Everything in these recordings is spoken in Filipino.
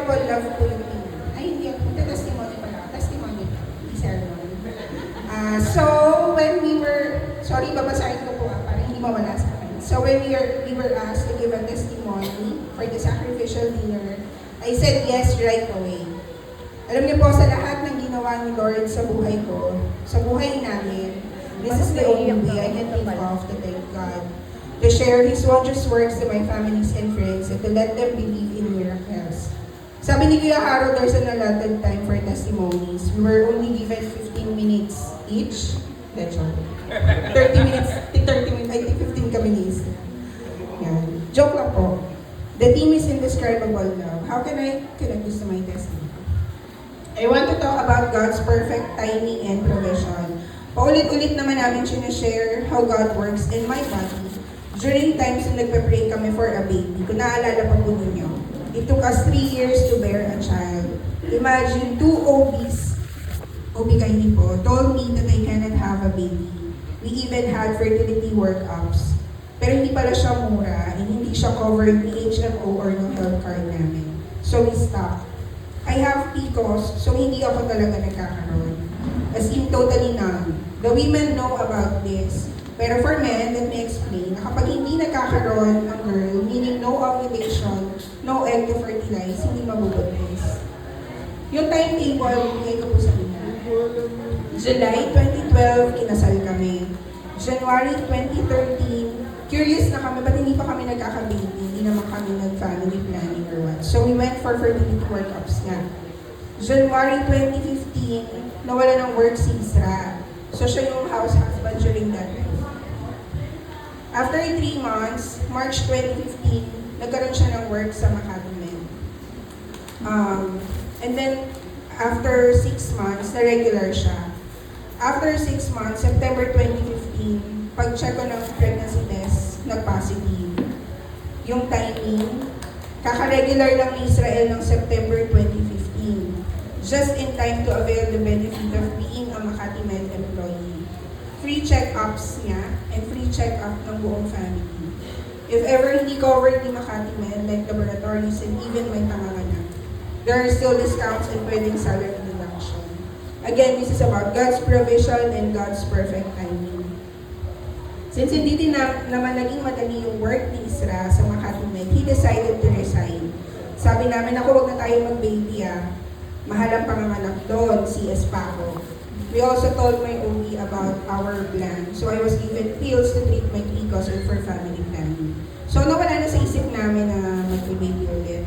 indescribable love po yung ay hindi ako, testimony pala, testimony, sermon. So, when we were, sorry, babasahin ko po para hindi mawala sa akin. So, when we were asked to give a testimony for the sacrificial dinner, I said yes right away. Alam niyo po, sa lahat ng ginawa ni Lord sa buhay ko, sa buhay namin, this is the only way I can think of to thank God, to share His wondrous works to my families and friends, and to let them believe in miracles. Sabi ni Kuya Harold, there's an allotted time for testimonies. We were only given 15 minutes each. That's all. 30 minutes, I think 15 kami ni Isa. Yan. Joke lang po. The theme is indescribable love. How can I connect this to my testimony? I want to talk about God's perfect timing and provision. Paulit-ulit naman namin sinashare how God works in my body during times na nagpe-pray kami for a baby. Kung naalala pa po ninyo, it took us 3 years to bear a child. Imagine 2 OBs, OB-GYN po, told me that I cannot have a baby. We even had fertility workups. Pero hindi pala siya mura and hindi siya covered ni HMO or ng health card namin. So we stopped. I have PCOS, so hindi ako talaga nagkakaroon. As in, totally none. The women know about this. Pero for men, let me explain, na kapag hindi nagkakaroon ang girl, meaning no ovulation, no egg to fertilize, hindi mabubuntis. Yung timetable, bigay ko po sa inyo. July 2012, kinasal kami. January 2013, curious na kami, ba't hindi pa kami nagkaka-baby? Hindi naman kami nag-family planning or what. So we went for fertility workups nga. January 2015, nawala ng work si Isra. So siya yung house husband during that time. After 3 months, March 2015, nagkaroon siya ng work sa Makati Med. And then, after 6 months, na-regular siya. After 6 months, September 2015, pag-check ko ng pregnancy test, nag-positive. Yung timing, kaka-regular lang ni Israel ng September 2015. Just in time to avail the benefit of being a Makati Med employee. Free check-ups niya and free check-up ng buong family. If ever hindi covered ni Makati Med, like laboratories and even may tanganganak, there are still discounts and pwedeng salary deduction. Again, this is about God's provision and God's perfect timing. Since hindi din naman naging madali yung work ni Isra sa Makati Med, he decided to resign. Sabi namin, ako, wag na tayo mag-baby Mahal ang panganganak doon, CS pa ako. We also told my OB about our plan. So I was given pills to treat my PCOS and for family planning. So nawala na sa isip namin na mag-baby ulit.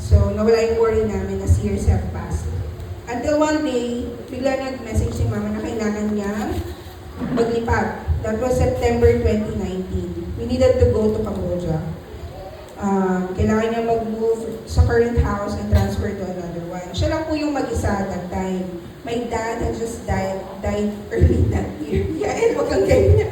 So nawala yung worry namin as years have passed. Until one day, bigla nag-message si Mama na kailangan niya maglipat. That was September 2019. We needed to go to Cambodia. Kailangan niya mag-move sa current house and transfer to another one. Siya lang po yung mag-isa at that time. My dad had just died early that year. Yeah, wag kang ganyan.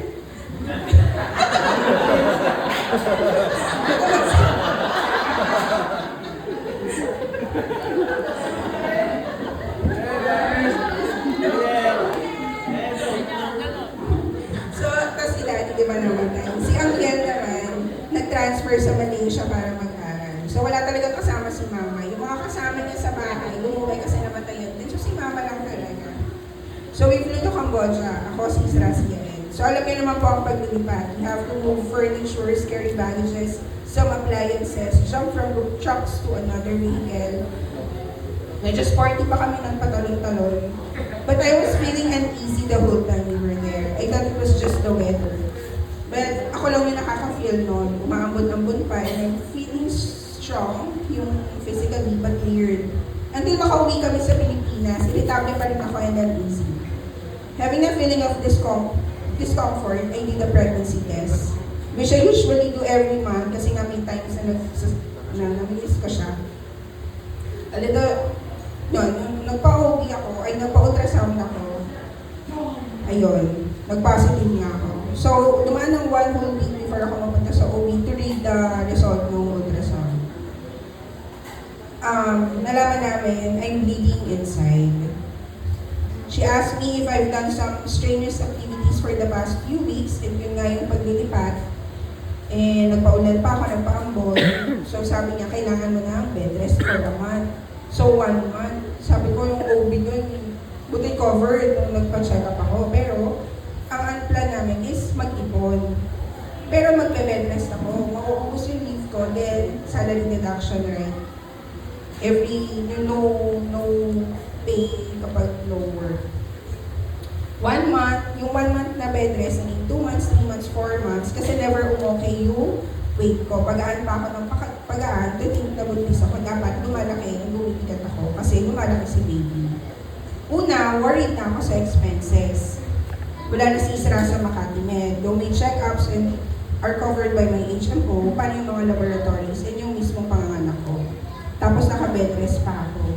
So, tapos si Daddy, di ba namatay? Si Angel naman, nag-transfer sa Malaysia para mag-aral. So, wala talagang kasama si Mama. Yung mga kasama niya sa bahay, lumuwi kasi namatayan din. So, si Mama lang talaga. So, we flew to Cambodia. Ako, si Isra, si Yael. So, alam niyo naman po ang paglilipat. You have to move furnitures, carry baggages, some appliances, jump from trucks to another vehicle. Medyo sporty pa kami ng patalon-talon. But I was feeling uneasy the whole time we were there. I thought it was just the weather. But ako lang yung nakaka-feel noon. Umaambon-ambon pa and I'm feeling strong, yung physically, but weird. Until makauwi kami sa Pilipinas, irritable pa rin ako and uneasy. Having a feeling of discomfort, I did a pregnancy test. Which I usually do every month kasi nga may times na namilis ko siya. A little, nagpa-OB ako, ay nagpa-ultrasound ako. Ayun, nag-positive nga ako. So, dumaan ng 1 whole week before ako mapunta sa OB to read the result ng ultrasound. Nalaman namin, I'm bleeding inside. She asked me if I've done some strenuous activities for the past few weeks, and yun nga yung paglilipat. Nagpaulan pa ako, nagpa-ambol. So sabi niya, kailangan mo na ang bed rest for a month. So 1 month. Sabi ko yung OB nun, buti covered nung nagpa-check up ako. Pero ang plan namin is mag-ipon. Pero magbe-bed rest ako. Mauubos yung leave ko, then salary deduction, right? No pay kapag no work. 1 month, yung 1 month na bed rest, 2 months, 3 months, 4 months, kasi never umokay yung weight ko. Pag-aan pa ako ng pag-aan, think na buntis ako, dapat lumalaki, bumibigat ako, kasi lumalaki si baby. Una, worried na ako sa expenses. Wala na si Isra sa Makati Med. Though may check-ups and are covered by my HMO, paano yung mga laboratories and yung mismong panganganak ko. Tapos naka-bed rest pa ako.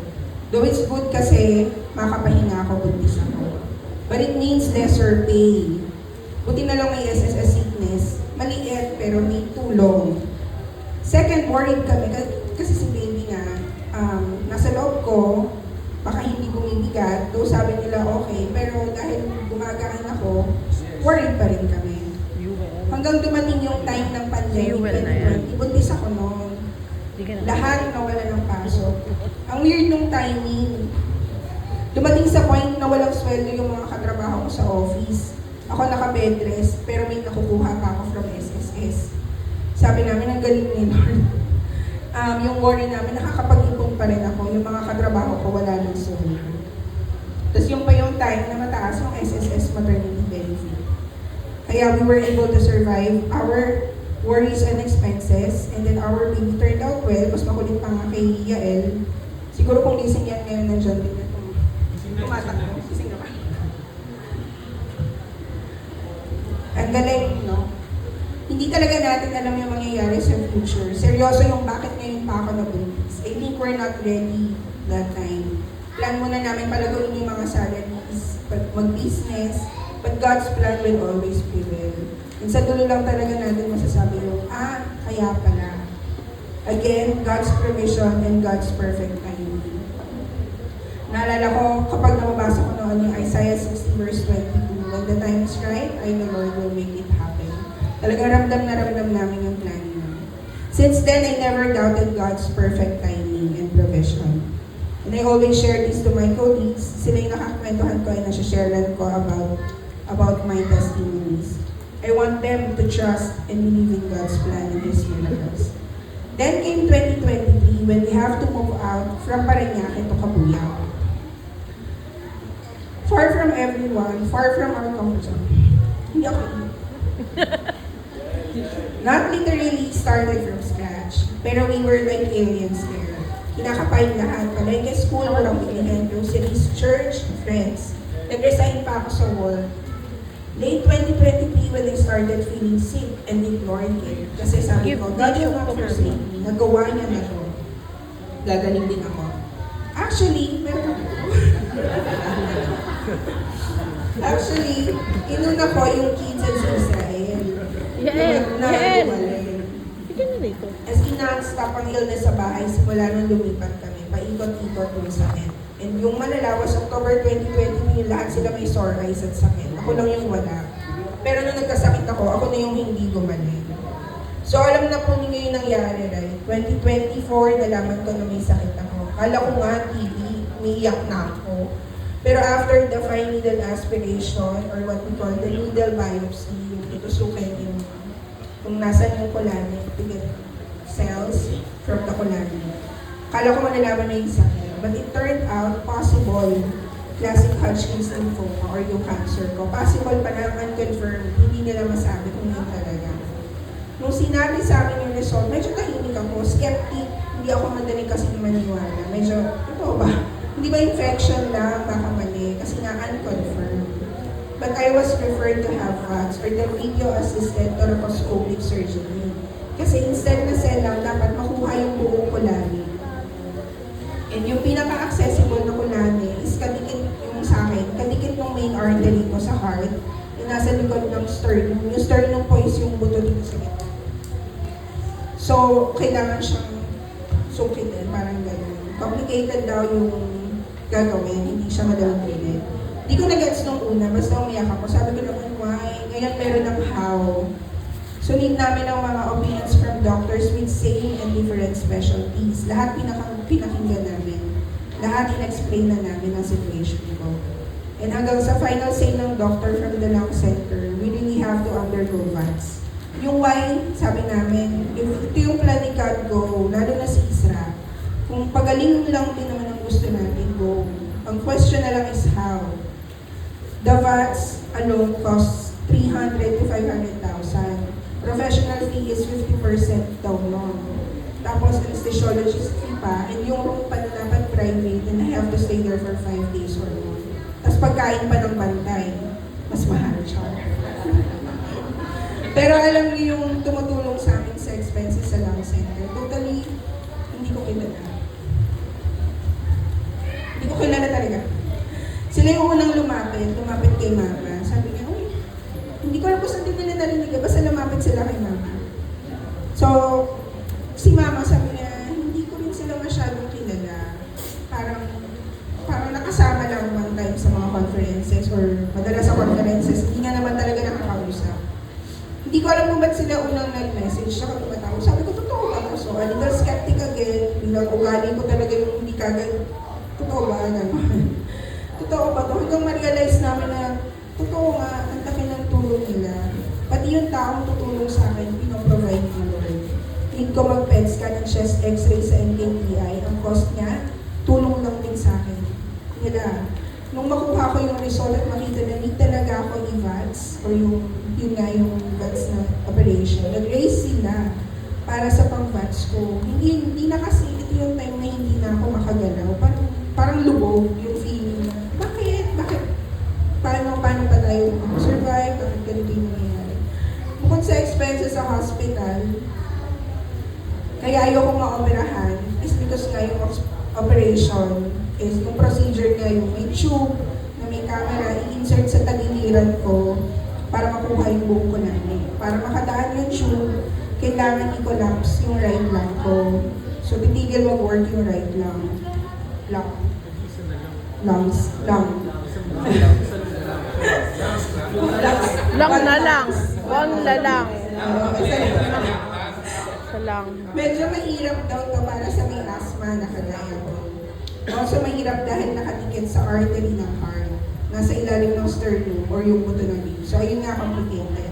Though it's good kasi makapahinga ako, buntis ako. But it means lesser pay. Buti na lang may SSS sickness. Maliit pero may tulong. Second, worried kami kasi si baby nga, nasa loob ko, baka hindi bumibigat. Though sabi nila okay, pero dahil gumagaan ako, worried pa rin kami. Hanggang dumating yung time ng pandemic, 2020, buntis ako noon. Lahat nawala ng pasok. Ang weird nung timing. Dumating sa point na walang sweldo yung mga katrabaho ko sa office. Ako naka-bed rest, pero may nakukuha pa ako from SSS. Sabi namin, ang galing ni Lord. Yung worry namin, nakakapag-ipon pa rin ako. Yung mga katrabaho ko, wala ng sweldo. Tapos yung pa yung time na mataas yung SSS maternity benefit. Kaya we were able to survive our worries and expenses, and then our baby turned out well. Mas makulit pa nga kay Yael. Siguro kung gising yan ngayon, nandiyan din ito. Tumatakbo. Gising na ba? Ang galing, no? Hindi talaga natin alam yung mangyayari sa future. Seryoso yung bakit ngayon pa ako nabuntis. I think we're not ready that time. Plan muna namin palaguin yung mga salaries, mag-business, but God's plan will always prevail. And sa dulo lang talaga natin masasabi yung, kaya pala. Again, God's provision and God's perfect timing. Naalala ko, kapag nababasa ko noon yung Isaiah 60 verse 22, when the time is right, I, the Lord, will make it happen. Talagang ramdam na ramdam namin yung plan niya. Since then, I never doubted God's perfect timing and provision. And I always share this to my colleagues. Sila yung nakakwentuhan ko and nasasharean ko about my testimonies. I want them to trust and believe in God's plan and His miracles. Then came 2023 when we have to move out from Parañaque to Cabuyao. Far from everyone, far from our comfort zone. Hindi ako Not literally started from scratch, pero we were like aliens there. Kinakapay lahat. Palengke school, walang bilihan, groceries, church, friends. Nag-resign pa ako sa work. Late 2023 when I started feeling sick and ignored it. Kasi sabi ko, God will not forsake me. Nagawa niya na to. Gagaling din ako. Actually, meron ako. Actually, inuna ko yung kids sa Israel. As in, non-stop ang illness sa bahay, simula nung lumipat kami, paikot-ikot yung sakit. And yung malala was October 2020, lahat sila may sore eyes at sakit. Ako lang yung wala. Pero nung nagkasakit ako na yung hindi gumaling. So alam na po ninyo yung nangyari, right? 2024, nalaman ko na may sakit ako. Kala ko nga, TB, umiiyak na ako. Pero after the fine needle aspiration, or what we call the needle biopsy, yung tutusukin yung kung nasan yung kulani, to get cells from the kulani. Kala ko malalaman na yung sakit. But it turned out possible, classic Hodgkin's lymphoma or yung cancer ko. Possible pa na unconfirmed, hindi nila masabi kung yun talaga. Nung sinabi sa amin yung result, medyo tahimik ako, skeptic, hindi ako madali kasi maniwala. Medyo, ito ba? Hindi ba infection lang, baka mali, kasi nga unconfirmed. But I was referred to have VATS or the video-assisted thoracoscopic surgery. Kasi instead na cell lang, dapat makuha yung buong kulani. And yung pinaka-accessible na kulani is kadikit yung sa akin, kadikit ng main artery ko sa heart, yung nasa likod ng sternum. Yung sternum po is yung buto dito sa gitna. So, kailangan siyang sukitin, parang gano'n. Complicated daw yung gagawin, hindi siya madalang pilit. Hindi ko na-gets nung una, basta umiyak ako. Sabi ko naman, why? Ngayon meron ng how. So need namin ang mga opinions from doctors with same and different specialties. Lahat pinakinggan namin. Lahat in-explain na namin ang situation ko. And hanggang sa final say ng doctor from the lung center, we really have to undergo VATS. Yung why, sabi namin, if ito yung plan ni God, go, lalo na si Isra. Kung pagaling lang din naman ang gusto natin, go. Ang question na lang is how. The VATS alone costs 300 to 500,000. Professional fee is 50% daw nun. Tapos anesthesiologist fee pa, and yung room pa na dapat private, and I have to stay there for 5 days or more. Tapos pagkain pa ng bantay, mas mahal siya. Pero alam niyo yung tumutulong sa amin sa expenses sa lung center, totally, hindi ko kilala. Hindi ko kilala talaga. Sila yung unang lumapit kay mama. Sabi niya, uy, hindi ko alam kung saan din nila narinig, basta lumapit sila kay mama. So, si mama sabi niya, hindi ko rin sila masyadong kilala. Parang nakasama lang one time sa mga conferences or madalas sa conferences, hindi nga naman talaga nakakausap. Hindi ko alam kung ba't sila unang nag-message, saka tumatawag. Sabi ko, totoo ba? So, a little skeptic again, bilang ugali ko talaga yung hindi kagad, totoo ba? Totoo ba ito? Hanggang ma-realize namin na, totoo nga, ang laki ng tulong nila. Pati yung taong tutulong sa akin, pinoprovide ko Lord. Need ko mag-PET scan ng chest x-ray sa NKTI. Ang cost niya, tulong lang din sa akin. Nila. Nung makuha ko yung result at makita na need talaga ako i-VATS or yun nga yung VATS na operation, nag-raise sila para sa pang-VATS ko. Hindi na kasi ito yung time na hindi na ako makagalaw. Parang lubog yung feeling na, bakit? Paano pa tayo survive? Bakit ganito yung nangyayari? Bukod sa expenses sa hospital, kaya ayoko ma-operahan is because nga yung operation is yung procedure nga yung may tube na may camera, i-insert sa tagiliran ko para makuha yung buong ko namin. Para makadaan yung tube, kailangan i-collapse yung right lung ko. So, titigil mag-work yung right lung. Lungs. Lang na lang. Wang na lang. Sa lang. Medyo mahirap daw to para sa may asthma na kagaya ko. Also mahirap dahil nakatikit sa artery ng heart. Nasa ilalim ng sternum or yung buto ng rib. So ayun nga complicated.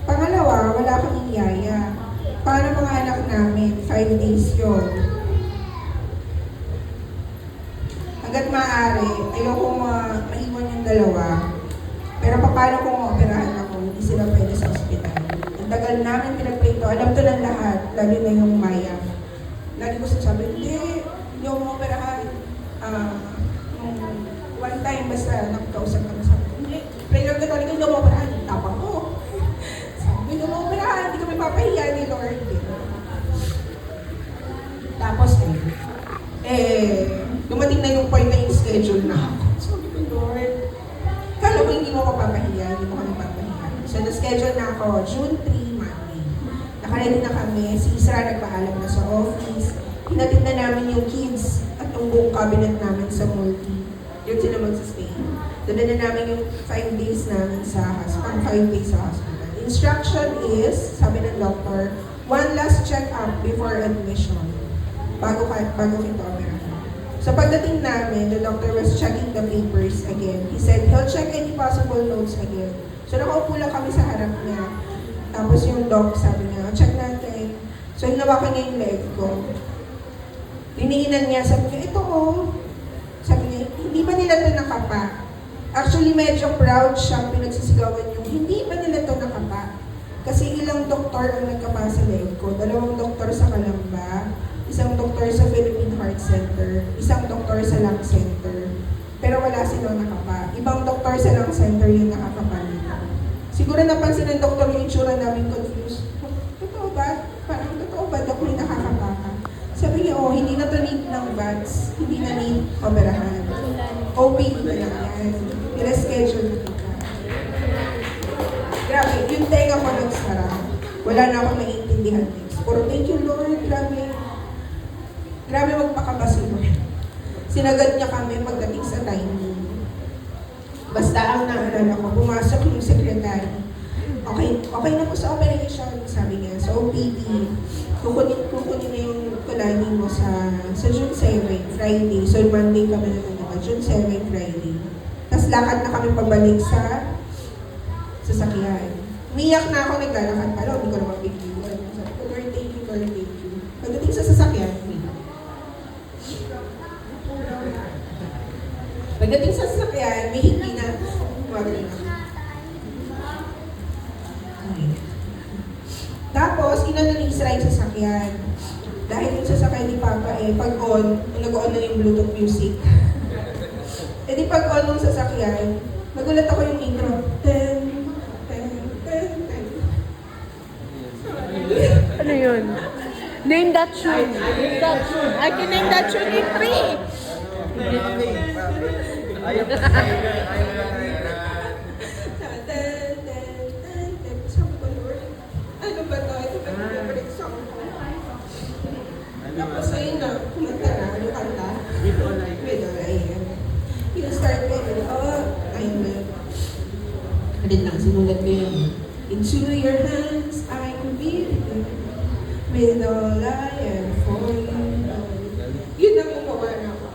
Pangalawa, wala kang iyaya. Paano mga anak namin? 5 days yun. Hanggat maaari, ayoko maiwan yung dalawa. Pero paano kung maoperahan ako, hindi sila pwede sa ospital. Ang tagal namin pinag-pray to, alam to ng lahat, lalo na yung Maya. Lagi ko sasabi, hindi ako maoperahan. One time, basta nakakausap ka na sabi ko, hindi, prayer ka talaga, hindi ako maoperahan. Tapang ko. Sabi, hindi ako maoperahan, hindi kami papahiya ni Lord. Tapos, dumating na yung point na yung schedule na ako. Sabi ko, Lord, kala ko hindi mo ako papahiya, hindi mo kami papahiya. So, na-schedule na ako, June 3, Monday. Nakaready na kami, si Isra nagpaalam na sa office. Hinatid na namin yung kids at yung buong cabinet namin sa multi. Yun sila magsistay. Dala na namin yung 5 days namin sa hospital, 5 days sa hospital. Instruction is, sabi ng doctor, one last check-up before admission. Bago kita operahan. So pagdating namin, the doctor was checking the papers again. He said, he'll check any possible notes again. So nakaupo lang kami sa harap niya. Tapos yung doc sabi niya, check natin. So hinawakan niya yung leg ko. Diniinan niya, sabi niya, ito oh. Sabi niya, hindi ba nila ito nakapa? Actually, medyo proud siya pinagsisigawan yung, hindi ba nila ito nakapa? Kasi ilang doktor ang nagkapa sa leg ko. 2 doktor sa Calamba, isang doktor sa Philippine Heart Center, isang doktor sa Lung Center. Pero wala silang nakapa. Ibang doktor sa Lung Center yung nakakapa nito. Siguro napansin ng doktor yung itsura namin confused. Totoo ba? Parang totoo ba, doktor yung nakakapa ka? Sabi niya, hindi na to need ng VATS, hindi na need operahan. OPD na lang yan. Nila-schedule na kita. Grabe, yung tenga ko nagsara. Wala na akong naiintindihan next. Puro thank you Lord, grabe. Grabe magpakabasi Lord. Sinagad niya kami pagdating sa timing. Basta ang naalala ko, pumasok yung secretary. okay na po sa operation, sabi niya, sa OPD. Kukunin na yung kulani mo sa June 7, Friday. So, Monday kami na diba? June 7, Friday. Tapos lakad na kami pabalik sa sasakyan. Umiyak na ako, naglalakad pa. Hindi ko naman bigyan. Sabi ko, Lord, thank you, Lord, thank you. Pagdating sa sasakyan, may hindi na. Magaling na. Tapos, inano ni Israel sa sasakyan. Dahil yung sasakyan ni Papa pag-on, nag-on na yung Bluetooth music. Di pag-on ng sasakyan, nagulat ako yung intro. Ten, ten, ten, ten. Ano yun? Name that tune. Name that tune. I can name that tune in 3. Sabi ko, Lord, ano ba to? Ito ba yung favorite song ko? Tapos ayun na, kumanta na, ano kanta? With all I am. Yung start ko, ayun na. Alin lang, sinulat ko yun. Into your hands, I could be with all I am for you. Yun ang gumawa na ako.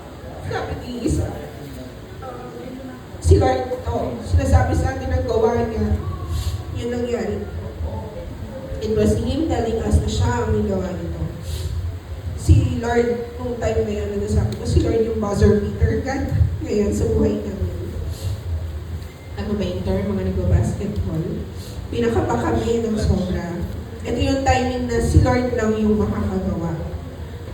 Sabi ni Isa, si Lord to, sinasabi sa atin ang gawa niya. Yun nangyari. It was Him telling us na siya ang may gawa nito. Si Lord, nung time na yun, sabi ko, si Lord yung buzzer beater ka ngayon sa buhay namin. Ano ba yung term, mga nag-basketball? Pinakaba kami ng sobra. Ito yung timing na si Lord lang yung makakagawa.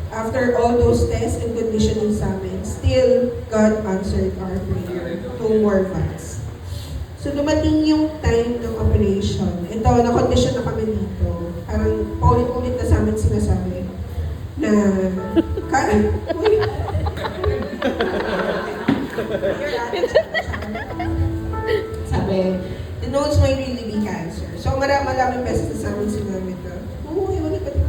After all those tests and conditioning sa amin, still, God answered our prayer. No more vats. So, dumating yung time ng operation. Ito, na-condition na kami dito. Parang paulit-ulit na sa amin sinasabi na, uy. Sabi, the notes might really be cancer. So, maraming beses na sa amin sinabi ito. Uy, wala ka dito.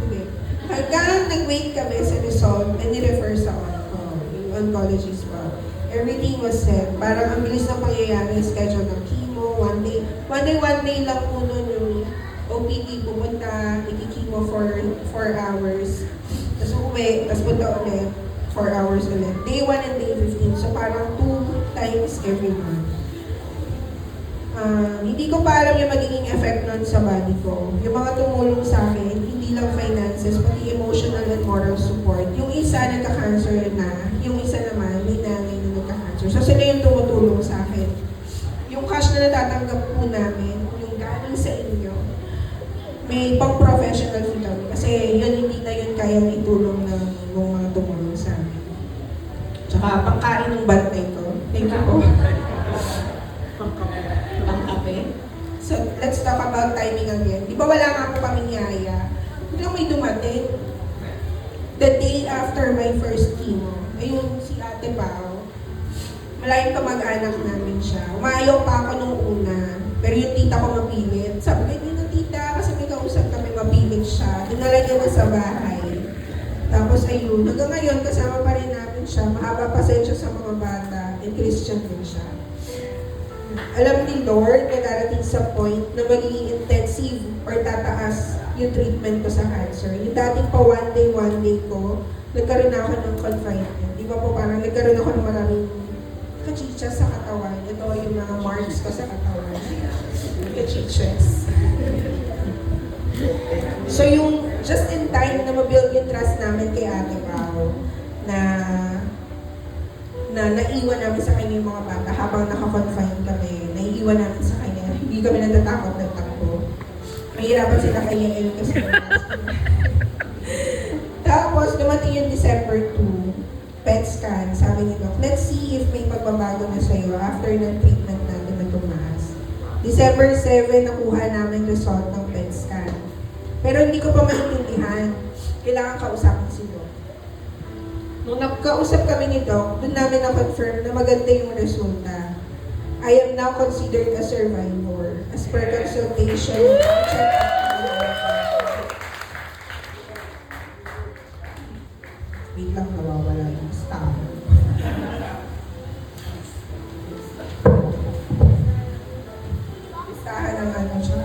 Hanggang nag-wait kami sa result and ni-refer sa yung oncologist pa. Everything was set. Parang ang bilis ng pangyayari, schedule ng chemo, one day lang po nun yung OPD, pupunta, iki-chemo for 4 hours. Tapos uwi, tapos punta ulit, 4 hours ulit. Day 1 and day 15. So parang 2 times every month. Hindi ko pa alam yung magiging effect nun sa body ko. Yung mga tumulong sa akin, hindi lang finances, pati emotional and moral support. Yung isa nagka-cancer na, yung isa naman, may nanay na nagka-cancer. So sila yung tumutulong sa akin. Yung cash na natatanggap po namin, yung galing sa inyo, may pang-professional fee kami. Kasi yun, hindi na yun kayang itulong ng mga tumulong sa amin. Tsaka pangkain ng bantay ko. Thank you po. Pangkape. So, let's talk about timing again. Di ba wala nga po kami niyaya? Biglang may dumating. The day after my first chemo, ayun si Ate Pao, malayong kamag-anak namin siya. Umayaw pa ako nung una, pero yung tita ko mapilit. Sabi ko, hindi na tita, kasi may kausap kami mapilit siya. Dinala niya na sa bahay. Tapos ayun, hanggang ngayon kasama pa rin namin siya. Mahaba pasensya sa mga bata, and Christian din siya. Alam ni Lord na darating sa point na magiging intensive or tataas yung treatment ko sa cancer. Yung dating pa one day ko, nagkaroon ako ng confinement. Di ba po parang nagkaroon ako ng maraming kachichas sa katawan. Ito yung mga marks ko sa katawan. Kachichas. So yung just in time na mabuild yung trust namin kay Ate Pao na naiwan namin sa kanya yung mga bata habang naka-confine kami, naiiwan namin sa kanya. Hindi kami natatakot ng takbo. Mahirapan sila kay Yael kasi tapos, dumating yung December 2, PET scan, sabi ni Doc, let's see if may pagbabago na sa'yo after ng treatment natin na tumaas. December 7, nakuha namin result ng PET scan. Pero hindi ko pa maintindihan. Kailangan kausapin si Doc. Nung nagkausap kami ni Doc, doon namin na-confirm na maganda yung resulta. I am now considered a survivor as per consultation. Wait lang, nawawala yung staff. Listahan ng ano siya.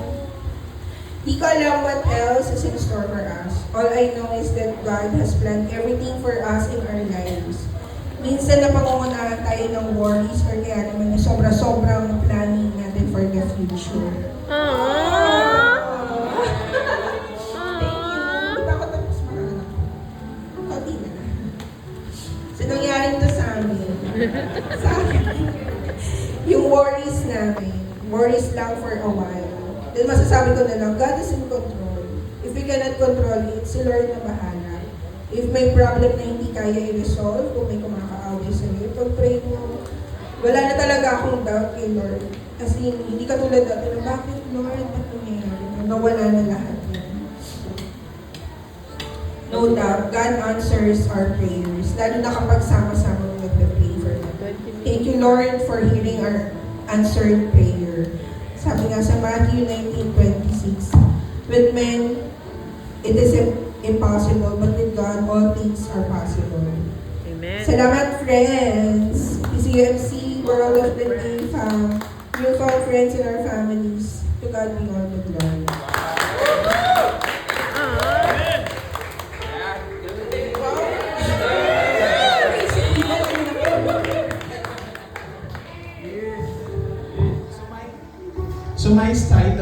Di ko alam what else is in store for us. All I know is that God has planned everything for us in our lives. Minsan na pangungunahan tayo ng worries or kaya naman yung sobra-sobrang planning natin for the future. Aww. Thank you. Di ba ako tapos mga kaunti na lang. So, nangyaring to sa amin. Sa akin. Yung worries namin. Worries lang for a while. Then masasabi ko na lang, God is in control. If we cannot control it, si Lord na bahala. If may problem na hindi kaya i-resolve, kung may kumakaaway sa'yo, pag-pray mo. Wala na talaga akong doubt kay Lord. Kasi hindi katulad dati na, bakit Lord, ba't nangyayari? Nawala na lahat yun. No doubt, God answers our prayers. Lalo na kapag sama-sama mo nag-pray for them. Thank you, Lord, for hearing our answered prayer. Sabi nga sa Matthew 19:26, with men, it is impossible, but with God, all things are possible. Amen. Salamat, friends! PCMC, World of the Day, newfound friends in our families. To God be all the glory. So my side of